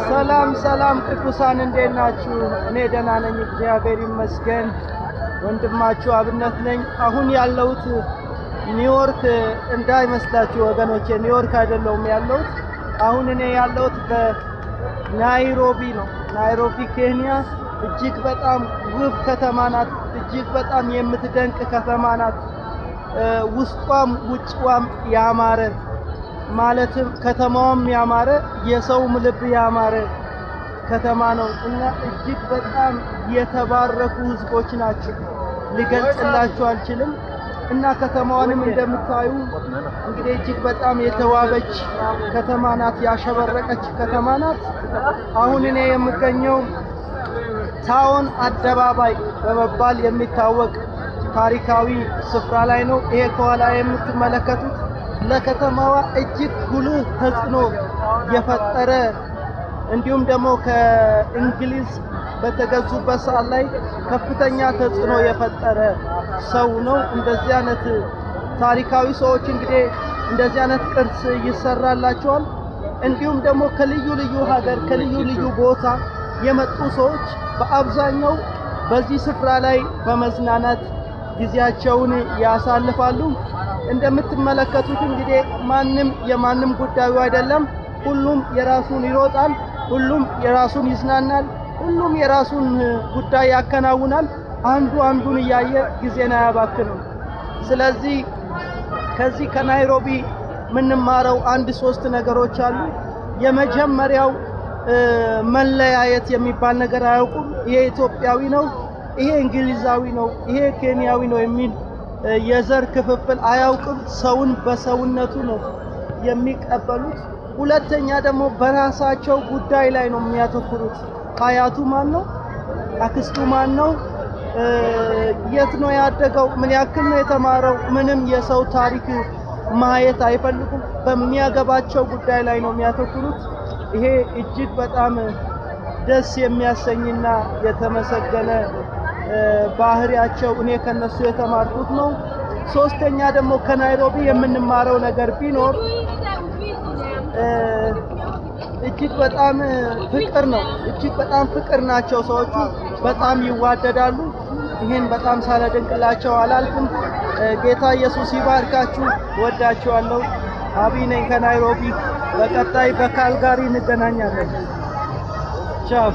ሰላም ሰላም ቅዱሳን እንዴት ናችሁ? እኔ ደህና ነኝ፣ እግዚአብሔር ይመስገን። ወንድማችሁ አብነት ነኝ። አሁን ያለሁት ኒውዮርክ እንዳይመስላችሁ ወገኖቼ፣ ኒውዮርክ አይደለሁም ያለሁት። አሁን እኔ ያለሁት በናይሮቢ ነው። ናይሮቢ ኬንያ እጅግ በጣም ውብ ከተማ ናት። እጅግ በጣም የምትደንቅ ከተማ ናት። ውስጧም ውጭዋም ያማረ ማለትም ከተማዋም ያማረ የሰውም ልብ ያማረ ከተማ ነው እና እጅግ በጣም የተባረኩ ህዝቦች ናቸው። ሊገልጽላችሁ አልችልም። እና ከተማዋንም እንደምታዩ እንግዲህ እጅግ በጣም የተዋበች ከተማ ናት፣ ያሸበረቀች ከተማ ናት። አሁን እኔ የምገኘው ታውን አደባባይ በመባል የሚታወቅ ታሪካዊ ስፍራ ላይ ነው። ይሄ ከኋላ የምትመለከቱት ለከተማዋ እጅግ ጉልህ ተጽዕኖ የፈጠረ እንዲሁም ደግሞ ከእንግሊዝ በተገዙበት ሰዓት ላይ ከፍተኛ ተጽዕኖ የፈጠረ ሰው ነው። እንደዚህ አይነት ታሪካዊ ሰዎች እንግዲህ እንደዚህ አይነት ቅርስ ይሰራላቸዋል። እንዲሁም ደግሞ ከልዩ ልዩ ሀገር ከልዩ ልዩ ቦታ የመጡ ሰዎች በአብዛኛው በዚህ ስፍራ ላይ በመዝናናት ጊዜያቸውን ያሳልፋሉ። እንደምትመለከቱት እንግዲህ ማንም የማንም ጉዳዩ አይደለም። ሁሉም የራሱን ይሮጣል፣ ሁሉም የራሱን ይዝናናል፣ ሁሉም የራሱን ጉዳይ ያከናውናል። አንዱ አንዱን እያየ ጊዜን አያባክንም። ስለዚህ ከዚህ ከናይሮቢ የምንማረው አንድ 3 ነገሮች አሉ። የመጀመሪያው መለያየት የሚባል ነገር አያውቁም። ይሄ ኢትዮጵያዊ ነው፣ ይሄ እንግሊዛዊ ነው፣ ይሄ ኬንያዊ ነው የሚል የዘር ክፍፍል አያውቅም። ሰውን በሰውነቱ ነው የሚቀበሉት። ሁለተኛ ደግሞ በራሳቸው ጉዳይ ላይ ነው የሚያተኩሩት። አያቱ ማን ነው? አክስቱ ማን ነው? የት ነው ያደገው? ምን ያክል ነው የተማረው? ምንም የሰው ታሪክ ማየት አይፈልጉም። በሚያገባቸው ጉዳይ ላይ ነው የሚያተኩሩት። ይሄ እጅግ በጣም ደስ የሚያሰኝና የተመሰገነ ባህሪያቸው እኔ ከነሱ የተማርኩት ነው። ሶስተኛ ደግሞ ከናይሮቢ የምንማረው ነገር ቢኖር እጅግ በጣም ፍቅር ነው። እጅግ በጣም ፍቅር ናቸው ሰዎቹ፣ በጣም ይዋደዳሉ። ይሄን በጣም ሳላደንቅላቸው አላልፍም። ጌታ ኢየሱስ ይባርካችሁ። ወዳችኋለሁ። አቢ ነኝ ከናይሮቢ። በቀጣይ በካልጋሪ እንገናኛለን። ቻው።